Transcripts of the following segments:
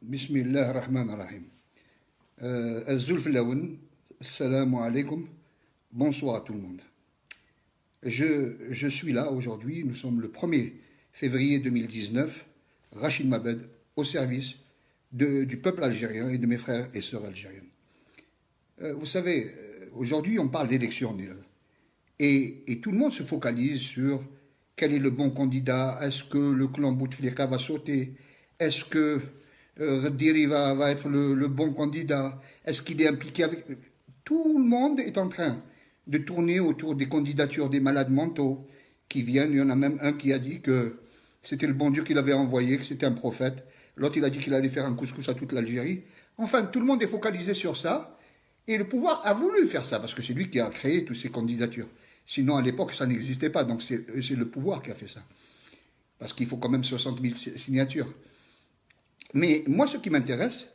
Bismillah ar-Rahman ar-Rahim. Az-Zulf Laoun, salam alaikum, bonsoir à tout le monde. Je suis là aujourd'hui, nous sommes le 1er février 2019, Rachid Mabed, au service du peuple algérien et de mes frères et sœurs algériennes. Vous savez, aujourd'hui on parle d'élections et tout le monde se focalise sur quel est le bon candidat, est-ce que le clan Bouteflika va sauter, est-ce que Diri va être le bon candidat, est-ce qu'il est impliqué avec... Tout le monde est en train de tourner autour des candidatures des malades mentaux qui viennent. Il y en a même un qui a dit que c'était le bon Dieu qui l'avait envoyé, que c'était un prophète. L'autre, il a dit qu'il allait faire un couscous à toute l'Algérie. Enfin, tout le monde est focalisé sur ça. Et le pouvoir a voulu faire ça, parce que c'est lui qui a créé toutes ces candidatures. Sinon, à l'époque, ça n'existait pas. Donc, c'est le pouvoir qui a fait ça. Parce qu'il faut quand même 60 000 signatures. Mais moi, ce qui m'intéresse,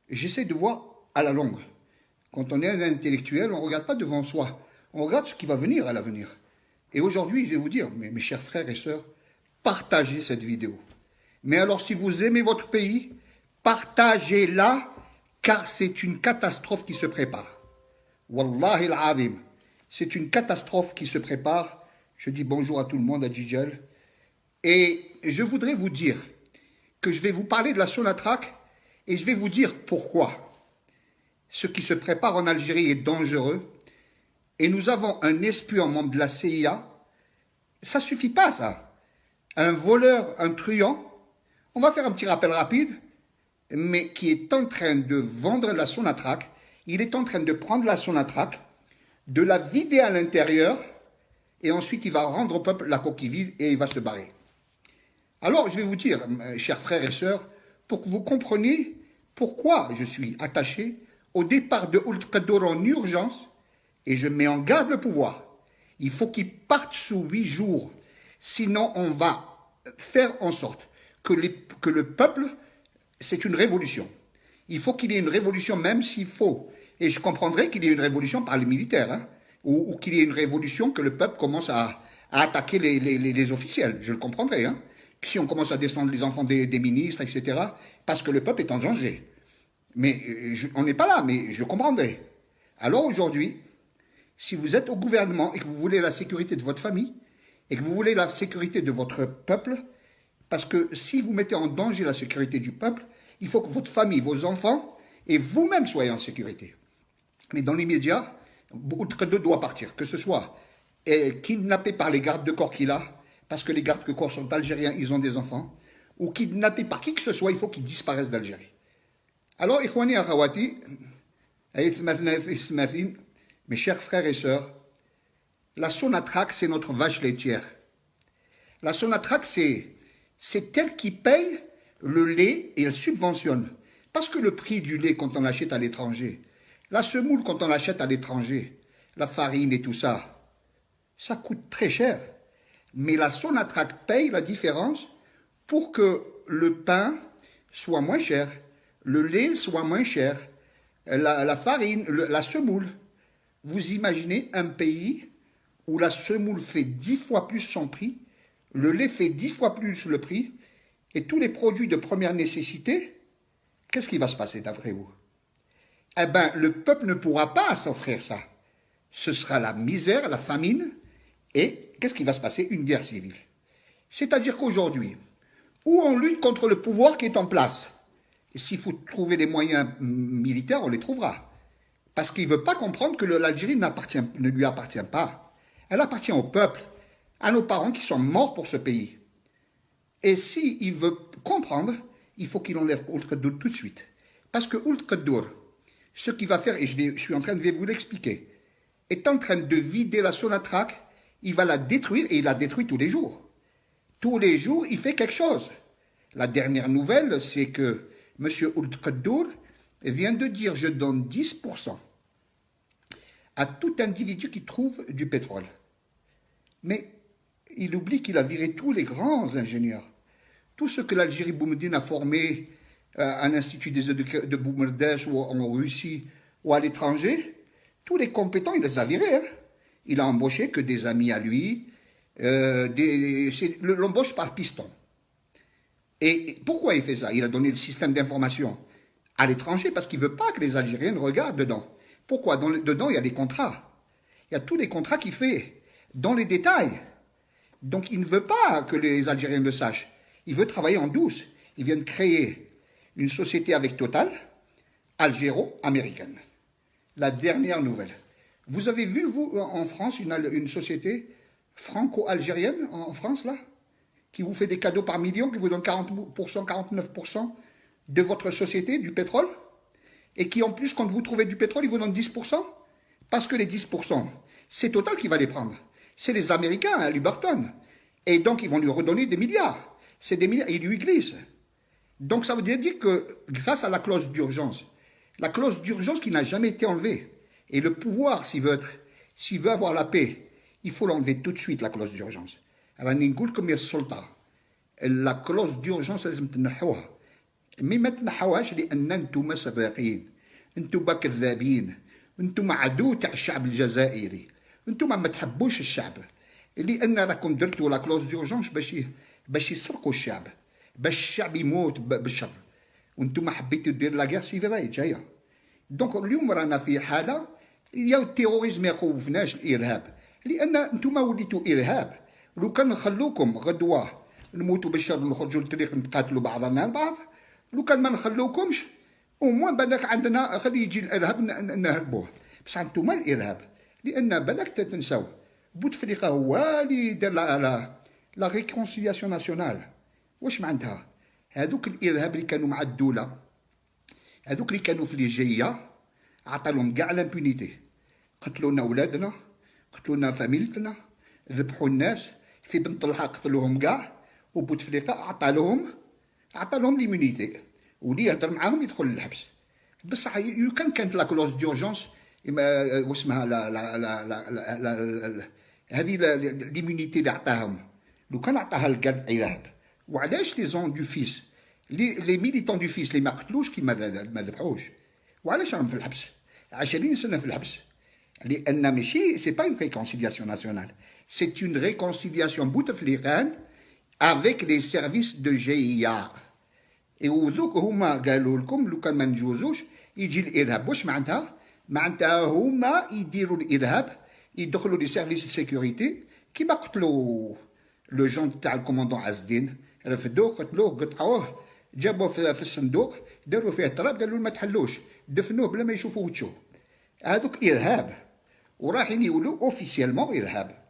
j'essaie de voir à la longue. Quand on est un intellectuel, on ne regarde pas devant soi. On regarde ce qui va venir à l'avenir. Et aujourd'hui, je vais vous dire, mes chers frères et sœurs, partagez cette vidéo. Mais alors, si vous aimez votre pays, partagez-la, car c'est une catastrophe qui se prépare. Wallahi al-azim, c'est une catastrophe qui se prépare. Je dis bonjour à tout le monde, à Djidjel. Et je voudrais vous dire que je vais vous parler de la Sonatrach et je vais vous dire pourquoi. Ce qui se prépare en Algérie est dangereux. Et nous avons un espion membre de la CIA. Ça ne suffit pas, ça. Un voleur, un truand. On va faire un petit rappel rapide, mais qui est en train de vendre la Sonatrach. Il est en train de prendre la Sonatrach, de la vider à l'intérieur, et ensuite il va rendre au peuple la coquille vide et il va se barrer. Alors, je vais vous dire, chers frères et sœurs, pour que vous compreniez pourquoi je suis attaché au départ de Ould Kaddour en urgence, et je mets en garde le pouvoir. Il faut qu'il parte sous 8 jours. Sinon, on va faire en sorte que le peuple, c'est une révolution. Il faut qu'il y ait une révolution, même s'il faut. Et je comprendrais qu'il y ait une révolution par les militaires, hein, ou qu'il y ait une révolution que le peuple commence à attaquer les officiels. Je le comprendrais, hein. Si on commence à descendre les enfants des ministres, etc., parce que le peuple est en danger. Mais on n'est pas là, mais je comprendrai. Alors aujourd'hui, si vous êtes au gouvernement et que vous voulez la sécurité de votre famille, et que vous voulez la sécurité de votre peuple, parce que si vous mettez en danger la sécurité du peuple, il faut que votre famille, vos enfants, et vous-même soyez en sécurité. Mais dans l'immédiat, Ould Kaddour doit partir, que ce soit kidnappé par les gardes de corps qu'il a, parce que les gardes de corps sont algériens, ils ont des enfants, ou kidnappés par qui que ce soit, il faut qu'ils disparaissent d'Algérie. Alors, Ikhwani Akhawati, mes chers frères et sœurs, la Sonatrach, c'est notre vache laitière. La Sonatrach, c'est elle qui paye le lait et elle subventionne. Parce que le prix du lait, quand on l'achète à l'étranger, la semoule, quand on l'achète à l'étranger, la farine et tout ça, ça coûte très cher. Mais la Sonatrach paye la différence pour que le pain soit moins cher, le lait soit moins cher, la farine, la semoule. Vous imaginez un pays où la semoule fait 10 fois plus son prix, le lait fait 10 fois plus le prix, et tous les produits de première nécessité, qu'est-ce qui va se passer d'après vous? Eh bien, le peuple ne pourra pas s'offrir ça. Ce sera la misère, la famine, et qu'est-ce qui va se passer? Une guerre civile. C'est-à-dire qu'aujourd'hui, où on lutte contre le pouvoir qui est en place, et s'il faut trouver des moyens militaires, on les trouvera. Parce qu'il ne veut pas comprendre que l'Algérie ne lui appartient pas. Elle appartient au peuple, à nos parents qui sont morts pour ce pays. Et s'il veut comprendre, il faut qu'il enlève Ould Kaddour tout de suite. Parce que Ould Kaddour, ce qu'il va faire, et je suis en train de vous l'expliquer, est en train de vider la Sonatrach. Il va la détruire et il la détruit tous les jours. Tous les jours, il fait quelque chose. La dernière nouvelle, c'est que M. Ould Kaddour vient de dire « je donne 10% à tout individu qui trouve du pétrole ». Mais il oublie qu'il a viré tous les grands ingénieurs. Tout ce que l'Algérie Boumediene a formé à un institut des œufs de Boumerdès ou en Russie ou à l'étranger, tous les compétents, il les a virés, hein. Il a embauché que des amis à lui, l'embauche par piston. Et pourquoi il fait ça? Il a donné le système d'information à l'étranger parce qu'il ne veut pas que les Algériens regardent dedans. Pourquoi? Dedans, il y a des contrats. Il y a tous les contrats qu'il fait, dans les détails. Donc il ne veut pas que les Algériens le sachent. Il veut travailler en douce. Il vient de créer une société avec Total, algéro-américaine. La dernière nouvelle. Vous avez vu, vous, en France, une société franco-algérienne, en France, là, qui vous fait des cadeaux par million, qui vous donne 40%, 49% de votre société, du pétrole, et qui, en plus, quand vous trouvez du pétrole, ils vous donnent 10%, parce que les 10%, c'est Total qui va les prendre. C'est les Américains, hein, Liberton. Et donc, ils vont lui redonner des milliards. C'est des milliards, et ils lui glissent. Donc, ça veut dire que, grâce à la clause d'urgence qui n'a jamais été enlevée, et le pouvoir, s'il veut avoir la paix, il faut l'enlever tout de suite, la clause d'urgence. راني نقول لكم يا السلطة la clause d'urgence لازم تنحوها مي ما تنحوهاش لأن انتم سراقين انتم كذابين انتم عدو تاع الشعب الجزائري انتم ما تحبوش الشعب لأن راكم درتوا لا كلوز دورجونس باش يسرقوا الشعب باش الشعب يموت بالشر وانتم حبيتوا دير لا غير سيفيل جايه دونك اليوم رانا في حاله يا التيروريزم ما يخوفناش الارهاب لان انتم وليتوا ارهاب لو كان نخلوكم غدوه نموتوا بالشر نخرجوا للطريق نتقاتلوا بعضنا البعض لو كان ما نخلوكمش وموان بالك عندنا خلي يجي الارهاب نهربوه بصح انتم الارهاب لان بالك تنساو بوتفليقه هو اللي دار لا ريكونسيلياسيون ناسيونال واش معناتها هذوك الارهاب اللي كانوا مع الدوله هذوك اللي كانوا في ليجيه عطى لهم كاع لامبونيتي قتلوا لنا ولادنا قتلوا لنا فاميلتنا ذبحوا الناس في بنت طلحه قتلوهم كاع وبوتفليقه عطى لهم ليمونيتي واللي يهضر معاهم يدخل للحبس بصح يو كانت لا كلوز ديورجونس واسمها هذه ليمونيتي اللي عطاهم لو كان عطاها لكاع العباد وعلاش لي زون دو فيس لي ميليتون دو فيس اللي ما قتلوش كي ما ذبحوش وعلاش راهم في الحبس 20 سنه في الحبس لان ماشي سي با اون ريكونسيلياسيون ناسيونال سي اون ريكونسيلياسيون بوتفليقان افيك لي سيرفيس دو جي وذوك هما قالوا لكم لو كان ما نجوزوش يجي الارهاب واش معناتها هما يديروا الارهاب يدخلوا لي سيرفيس سيكوريتي كيما قتلوا لو جون تاع الكوموندون عز الدين رفدوه قتلوه قطعوه جابوه في الصندوق داروا فيه التراب قالوا ما تحلوش دفنوه بلا ما يشوفوا وجهه هذوك ارهاب ورايحين يولوا اوفيسيالمون ارهاب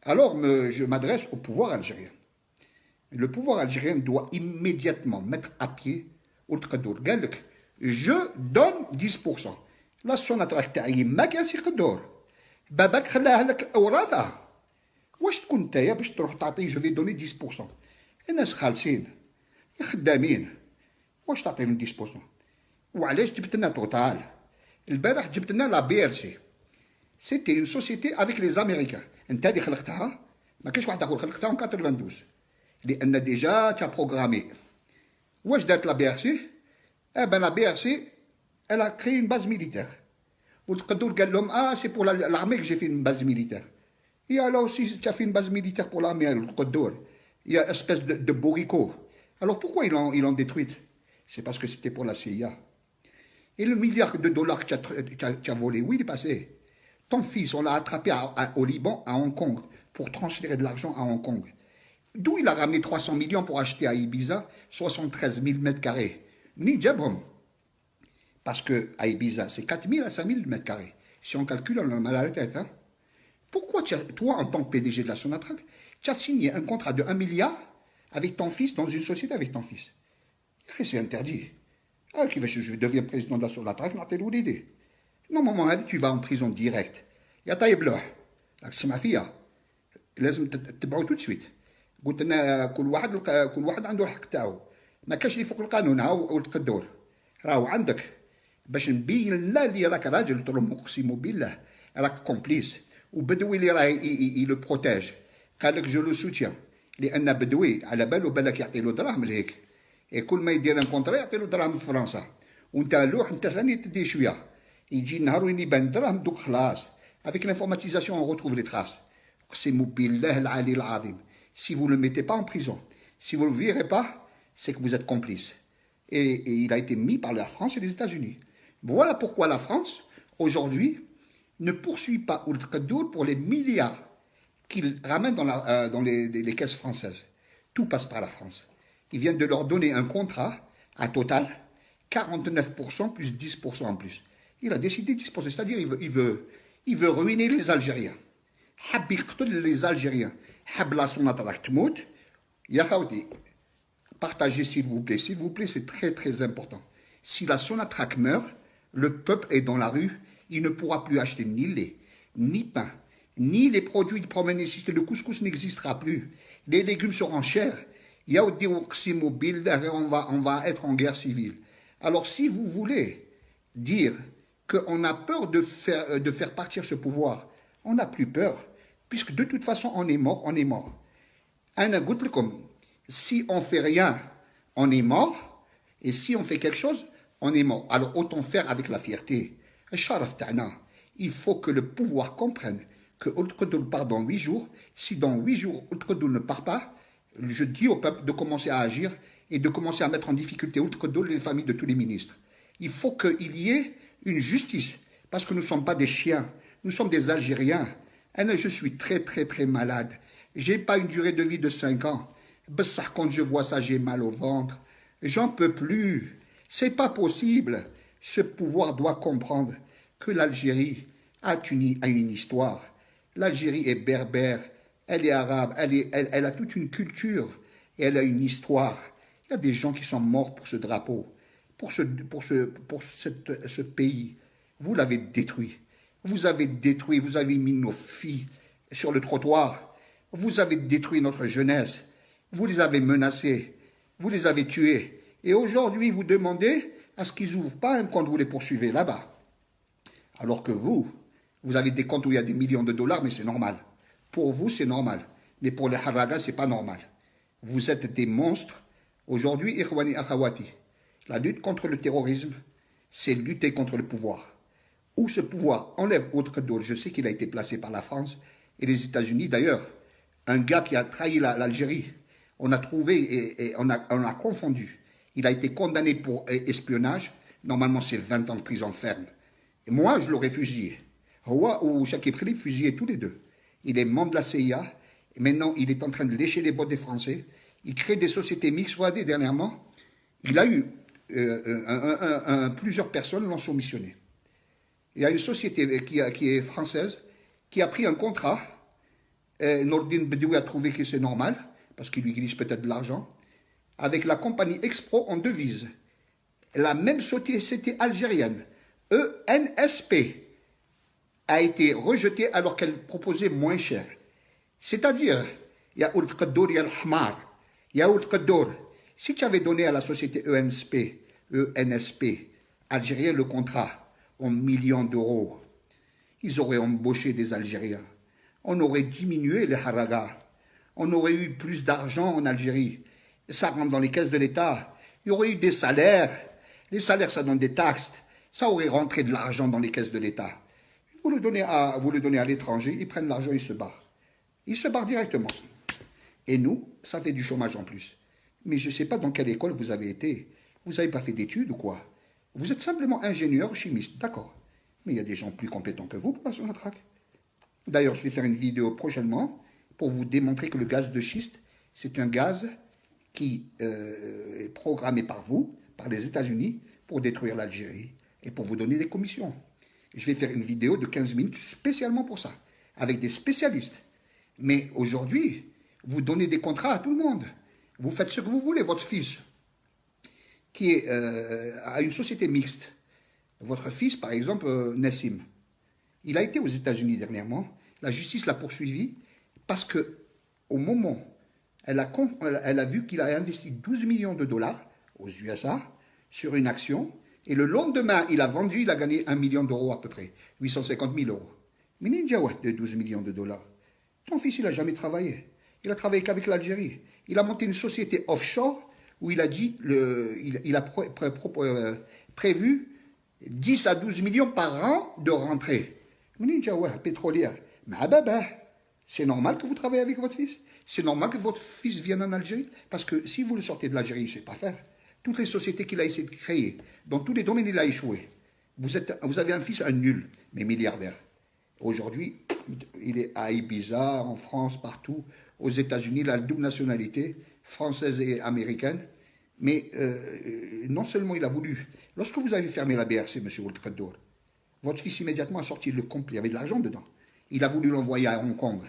alors je m'adresse au pouvoir algérien le pouvoir algérien doit immédiatement mettre à pied والقدور قال لك je donne 10% لا السوناتراك تاعي ما كانش يقدور باباك خلاها لك اوراثه واش تكون نتايا باش تروح تعطي جو في دوني 10% الناس خالصين خدامين واش تعطيهم 10% وعلاش جبت لنا توتال البارح جبت لنا لا بي ار سي سيتي اون سوسيتي افيك لي زاميريكان انت اللي خلقتها ما كاينش واحد اخر خلقتها 92 لان ديجا تا بروغرامي واش دارت لا بي ار سي لا بي ار سي elle a créé une base militaire والقدور قال لهم سي بور l'armée que j'ai fait une base militaire et alors si tu as fait une base militaire pour l'armée القدور il y a une espèce de bourricot alors pourquoi ils l'ont détruite c'est parce que c'était pour la CIA et le milliard de dollars que tu as volé où il est passé ton fils on l'a attrapé au Liban à Hong Kong pour transférer de l'argent à Hong Kong d'où il a ramené 300 millions pour acheter à Ibiza 73 000 mètres carrés ni jabhom parce que à Ibiza, c'est 4 000 à 5 000 mètres carrés. Si on calcule, on a mal à la tête. Hein? Pourquoi toi, en tant que PDG de la Sonatrach, tu as signé un contrat de 1 milliard avec ton fils, dans une société avec ton fils? C'est interdit. Je deviens président de la Sonatrach, on l'idée. Non, maman, tu vas en prison direct. Il y a taïblah. C'est ma fille. لازم تتبعوا tout de suite. قلت لنا كل واحد عنده الحق تاعو. ما كاش اللي فوق القانون والقدور. راهو عندك. باش نبين لا اللي راك راجل قلت لهم اقسم بالله راك كومبليس وبدوي اللي راه يلو بروتيج قال لك جو لو سوتيان لان بدوي على بالو بالك يعطي له دراهم لهيك كل ما يدير ان كونترا يعطي له دراهم في فرنسا وانت لوح انت ثاني تدي شويه يجي النهار وين يبان دراهم دوك خلاص افيك لانفورماتيزاسيون اون retrouve les traces اقسم بالله العلي العظيم si vous le mettez pas en prison si vous le virez pas c'est que vous êtes complice. Et il a été mis par la France et les États-Unis. Voilà pourquoi la France, aujourd'hui, ne poursuit pas Ould Qaddour pour les milliards qu'il ramène dans les caisses françaises. Tout passe par la France. Ils viennent de leur donner un contrat à Total, 49% plus 10% en plus. Il a décidé de disposer, c'est-à-dire il veut ruiner les Algériens. Les Algériens. Partagez s'il vous plaît, c'est très très important. Si la Sonatrach meurt, le peuple est dans la rue, il ne pourra plus acheter ni lait, ni pain, ni les produits de promenade. Le couscous n'existera plus. Les légumes seront chers. Il y a des mobile, on va être en guerre civile. Alors si vous voulez dire qu'on a peur de faire partir ce pouvoir, on n'a plus peur, puisque de toute façon on est mort, on est mort. Si on fait rien, on est mort, et si on fait quelque chose, on est mort. Alors autant faire avec la fierté. Il faut que le pouvoir comprenne que Ould Qaddour part dans 8 jours. Si dans 8 jours Ould Qaddour ne part pas, je dis au peuple de commencer à agir et de commencer à mettre en difficulté Ould Qaddour et les familles de tous les ministres. Il faut qu'il y ait une justice, parce que nous ne sommes pas des chiens, nous sommes des Algériens. Et je suis très très très malade. Je n'ai pas une durée de vie de 5 ans. Quand je vois ça, j'ai mal au ventre. J'en peux plus. C'est pas possible. Ce pouvoir doit comprendre que l'Algérie a une histoire. L'Algérie est berbère, elle est arabe, elle a toute une culture et elle a une histoire. Il y a des gens qui sont morts pour ce drapeau, pour ce pays. Vous l'avez détruit. Vous avez détruit, vous avez mis nos filles sur le trottoir. Vous avez détruit notre jeunesse. Vous les avez menacés. Vous les avez tués. Et aujourd'hui, vous demandez à ce qu'ils n'ouvrent pas un compte, vous les poursuivez là-bas. Alors que vous avez des comptes où il y a des millions de dollars, mais c'est normal. Pour vous, c'est normal. Mais pour les Haragas, ce n'est pas normal. Vous êtes des monstres. Aujourd'hui, Ikhwani Akhawati, la lutte contre le terrorisme, c'est lutter contre le pouvoir. Où ce pouvoir enlève Ould Qaddour, je sais qu'il a été placé par la France et les États-Unis. D'ailleurs, un gars qui a trahi l'Algérie, on a trouvé et on a confondu. Il a été condamné pour espionnage. Normalement, c'est 20 ans de prison ferme. Et moi, je l'aurais fusillé. Houa ou Chakib Khalid fusillé tous les deux. Il est membre de la CIA. Et maintenant, il est en train de lécher les bottes des Français. Il crée des sociétés mixtes. Regardez, dernièrement, il a eu plusieurs personnes l'ont soumissionné. Il y a une société qui est française qui a pris un contrat. Nordin Bedoui a trouvé que c'est normal, parce qu'il utilise peut-être de l'argent, avec la compagnie Expro en devise. La même société algérienne, ENSP, a été rejetée alors qu'elle proposait moins cher. C'est-à-dire, il y a Ould Qaddour, il y a l'Hmar, il y a Ould Qaddour. Si tu avais donné à la société ENSP algérienne le contrat en millions d'euros, ils auraient embauché des Algériens. On aurait diminué les haragas. On aurait eu plus d'argent en Algérie. Ça rentre dans les caisses de l'État. Il y aurait eu des salaires. Les salaires, ça donne des taxes. Ça aurait rentré de l'argent dans les caisses de l'État. Vous le donnez à l'étranger, ils prennent l'argent, ils se barrent. Ils se barrent directement. Et nous, ça fait du chômage en plus. Mais je ne sais pas dans quelle école vous avez été. Vous n'avez pas fait d'études ou quoi? Vous êtes simplement ingénieur, chimiste, d'accord. Mais il y a des gens plus compétents que vous pour passer la traque. D'ailleurs, je vais faire une vidéo prochainement pour vous démontrer que le gaz de schiste, c'est un gaz qui est programmé par vous, par les États-Unis, pour détruire l'Algérie et pour vous donner des commissions. Je vais faire une vidéo de 15 minutes spécialement pour ça, avec des spécialistes. Mais aujourd'hui, vous donnez des contrats à tout le monde. Vous faites ce que vous voulez. Votre fils, qui est à une société mixte, votre fils, par exemple, Nassim, il a été aux États-Unis dernièrement. La justice l'a poursuivi parce que, au moment, elle a vu qu'il a investi 12 millions de dollars aux USA sur une action. Et le lendemain, il a vendu, il a gagné 1 million d'euros à peu près, 850 000 euros. Mais Ninja, de 12 millions de dollars. Ton fils, il n'a jamais travaillé. Il a travaillé qu'avec l'Algérie. Il a monté une société offshore où il a dit, il a prévu 10 à 12 millions par an de rentrée. Ninja, pétrolière. Mais c'est normal que vous travaillez avec votre fils. C'est normal que votre fils vienne en Algérie. Parce que si vous le sortez de l'Algérie, il ne sait pas faire. Toutes les sociétés qu'il a essayé de créer, dans tous les domaines, il a échoué. Vous avez un fils, un nul, mais milliardaire. Aujourd'hui, il est à Ibiza, en France, partout. Aux États-Unis, il a la double nationalité, française et américaine. Mais non seulement il a voulu. Lorsque vous avez fermé la BRC, M. Ould-Kaddour, votre fils immédiatement a sorti le complet. Il y avait de l'argent dedans. Il a voulu l'envoyer à Hong Kong.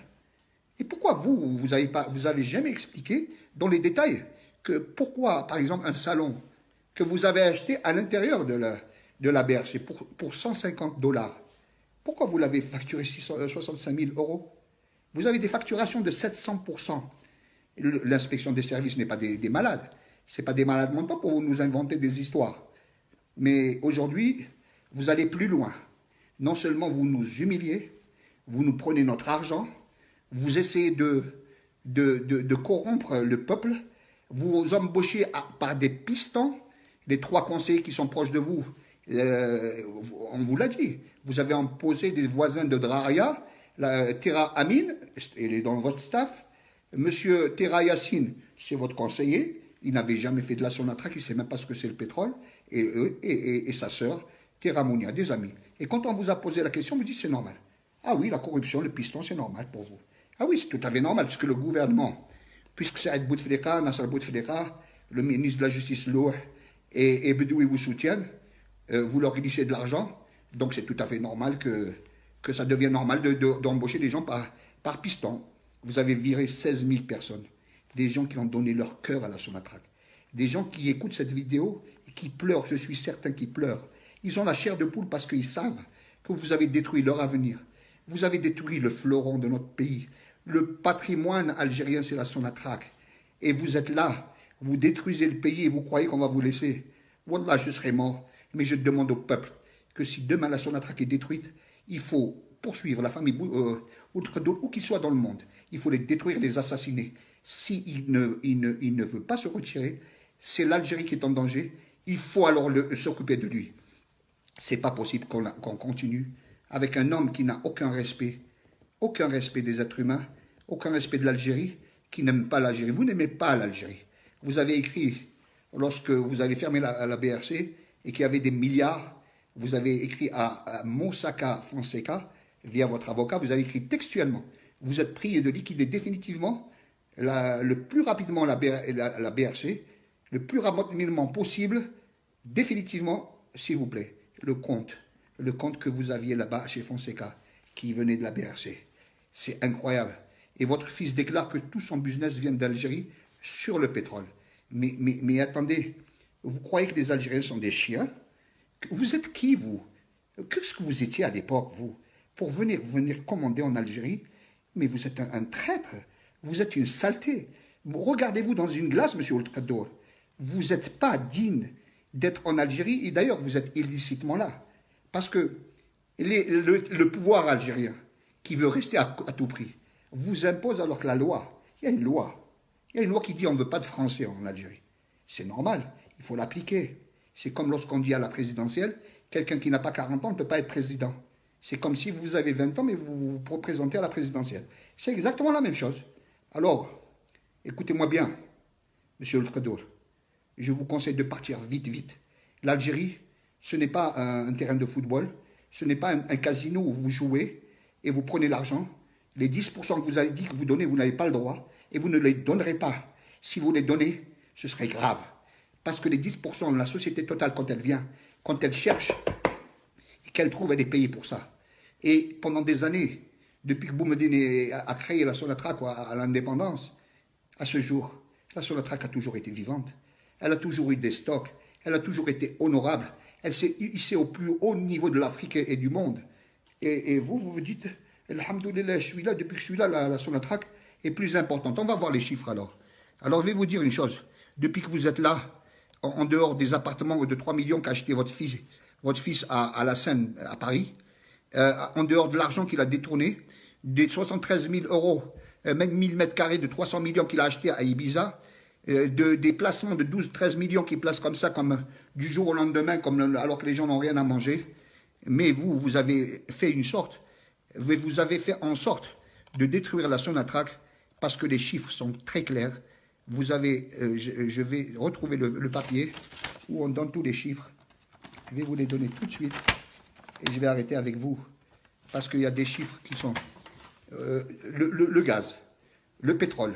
Et pourquoi vous avez jamais expliqué dans les détails que pourquoi, par exemple, un salon que vous avez acheté à l'intérieur de la BRC pour 150 $, pourquoi vous l'avez facturé 65 000 €? Vous avez des facturations de 700%. L'inspection des services n'est pas des malades. Ce n'est pas des malades mentaux pour nous inventer des histoires. Mais aujourd'hui, vous allez plus loin. Non seulement vous nous humiliez, vous nous prenez notre argent, vous essayez de corrompre le peuple, vous embauchez par des pistons, les 3 conseillers qui sont proches de vous, on vous l'a dit, vous avez imposé des voisins de Draria, Tera Amin, il est dans votre staff, Monsieur Tera Yassine, c'est votre conseiller, il n'avait jamais fait de la Sonatrach, il ne sait même pas ce que c'est le pétrole, et sa sœur, Tera Mounia, des amis. Et quand on vous a posé la question, vous dites c'est normal. Ah oui, la corruption, le piston, c'est normal pour vous. Ah oui, c'est tout à fait normal, puisque le gouvernement, puisque Saïd Bouteflika, Nasser Bouteflika, le ministre de la Justice, Louh, et Bedoui vous soutiennent, vous leur glissez de l'argent, donc c'est tout à fait normal que ça devienne normal d'embaucher des gens par piston. Vous avez viré 16 000 personnes, des gens qui ont donné leur cœur à la Sonatrach, des gens qui écoutent cette vidéo et qui pleurent, je suis certain qu'ils pleurent. Ils ont la chair de poule parce qu'ils savent que vous avez détruit leur avenir. Vous avez détruit le fleuron de notre pays. Le patrimoine algérien, c'est la Sonatrach. Et vous êtes là, vous détruisez le pays et vous croyez qu'on va vous laisser. Wallah, je serai mort. Mais je demande au peuple que si demain la Sonatrach est détruite, il faut poursuivre la famille Ould-Kaddour, où qu'ils soient dans le monde. Il faut les détruire, les assassiner. S'il ne veut pas se retirer, c'est l'Algérie qui est en danger. Il faut alors s'occuper de lui. C'est pas possible qu'on continue avec un homme qui n'a aucun respect des êtres humains, aucun respect de l'Algérie, qui n'aime pas l'Algérie. Vous n'aimez pas l'Algérie. Vous avez écrit, lorsque vous avez fermé la BRC et qu'il y avait des milliards, vous avez écrit à Moussaka Fonseca, via votre avocat, vous avez écrit textuellement, vous êtes prié de liquider définitivement, le plus rapidement la BRC, le plus rapidement possible, définitivement, s'il vous plaît, le compte que vous aviez là-bas chez Fonseca, qui venait de la BRC. C'est incroyable. Et votre fils déclare que tout son business vient d'Algérie sur le pétrole. Mais attendez, vous croyez que les Algériens sont des chiens? Vous êtes qui, vous? Qu'est-ce que vous étiez à l'époque, vous? Pour venir commander en Algérie? Mais vous êtes un traître. Vous êtes une saleté. Regardez-vous dans une glace, monsieur Ould-Kaddour. Vous n'êtes pas digne d'être en Algérie. Et d'ailleurs, vous êtes illicitement là. Parce que le pouvoir algérien, qui veut rester à tout prix, vous impose alors que la loi, il y a une loi. Il y a une loi qui dit on ne veut pas de Français en Algérie. C'est normal, il faut l'appliquer. C'est comme lorsqu'on dit à la présidentielle, quelqu'un qui n'a pas 40 ans ne peut pas être président. C'est comme si vous avez 20 ans, mais vous vous présentez à la présidentielle. C'est exactement la même chose. Alors, écoutez-moi bien, monsieur Ould-Kaddour, je vous conseille de partir vite, vite. L'Algérie, ce n'est pas un terrain de football, ce n'est pas un casino où vous jouez et vous prenez l'argent. Les 10% que vous avez dit que vous donnez, vous n'avez pas le droit et vous ne les donnerez pas. Si vous les donnez, ce serait grave. Parce que les 10% de la société totale, quand elle vient, quand elle cherche et qu'elle trouve, elle est payée pour ça. Et pendant des années, depuis que Boumediene a créé la Sonatrach à l'indépendance, à ce jour, la Sonatrach a toujours été vivante. Elle a toujours eu des stocks. Elle a toujours été honorable. Elle s'est hissée au plus haut niveau de l'Afrique et du monde. Et vous vous dites, alhamdoulilah, je suis là, depuis que je suis là, la Sonatrach est plus importante. On va voir les chiffres alors. Alors je vais vous dire une chose. Depuis que vous êtes là, en dehors des appartements de 3 millions qu'a acheté votre fils à la Seine, à Paris, en dehors de l'argent qu'il a détourné, des 73 000 €, même 1000 mètres carrés de 300 millions qu'il a acheté à Ibiza, des placements de 12-13 millions qui placent comme ça, comme du jour au lendemain, alors que les gens n'ont rien à manger. Mais vous avez fait vous avez fait en sorte de détruire la Sonatrach parce que les chiffres sont très clairs. Vous avez, je vais retrouver le papier où on donne tous les chiffres. Je vais vous les donner tout de suite et je vais arrêter avec vous parce qu'il y a des chiffres qui sont le gaz, le pétrole,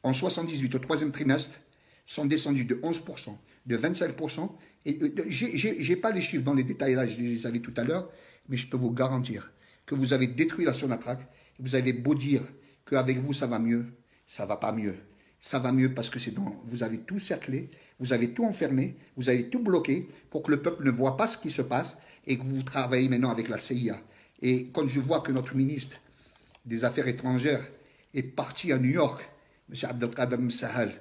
en 78 au troisième trimestre, sont descendus de 11%, de 25%. Et je n'ai pas les chiffres dans les détails là, je les avais tout à l'heure, mais je peux vous garantir que vous avez détruit la Sonatrach. Vous avez beau dire qu'avec vous ça va mieux, ça ne va pas mieux. Ça va mieux parce que vous avez tout cerclé, vous avez tout enfermé, vous avez tout bloqué pour que le peuple ne voit pas ce qui se passe et que vous travaillez maintenant avec la CIA. Et quand je vois que notre ministre des Affaires étrangères est parti à New York, M. Abdelkader Msahal,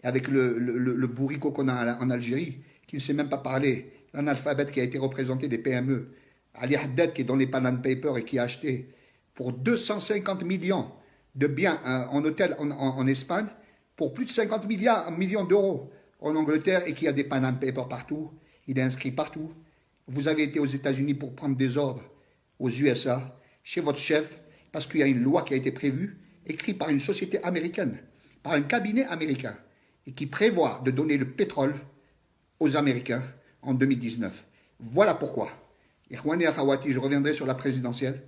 avec le bourricot qu'on a en Algérie, qui ne sait même pas parler, l'analphabète qui a été représenté des PME, Ali Haddad qui est dans les Panama Papers et qui a acheté pour 250 millions de biens en hôtel en Espagne, pour plus de 50 millions d'euros en Angleterre et qui a des Panama Papers partout, il est inscrit partout. Vous avez été aux États-Unis pour prendre des ordres aux USA, chez votre chef, parce qu'il y a une loi qui a été prévue, écrite par une société américaine, par un cabinet américain, et qui prévoit de donner le pétrole aux Américains en 2019. Voilà pourquoi. Ikhwani et Akhawati, je reviendrai sur la présidentielle.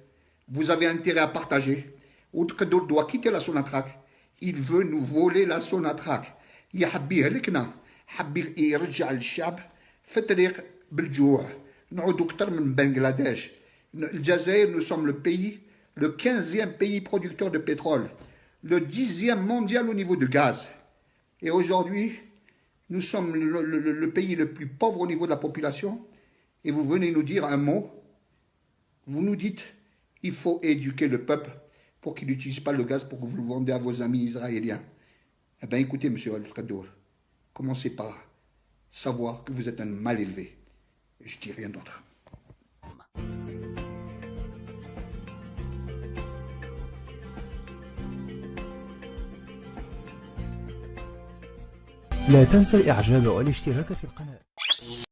Vous avez intérêt à partager. Outre que d'autres doivent quitter la Sonatrach, il veut nous voler la Sonatrach. يحبي يهلكنا، حبي يرجع الشعب في طريق بالجوع. نعودوا أكثر من بنغلاديش. الجزائر, nous sommes le 15e pays producteur de pétrole, le 10e mondial au niveau de gaz. Et aujourd'hui, nous sommes le pays le plus pauvre au niveau de la population. Et vous venez nous dire un mot. Vous nous dites, il faut éduquer le peuple pour qu'il n'utilise pas le gaz pour que vous le vendez à vos amis israéliens. Eh bien, écoutez, M. Al-Kadour, commencez par savoir que vous êtes un mal élevé. Je ne dis rien d'autre. لا تنسى الإعجاب والاشتراك في القناة.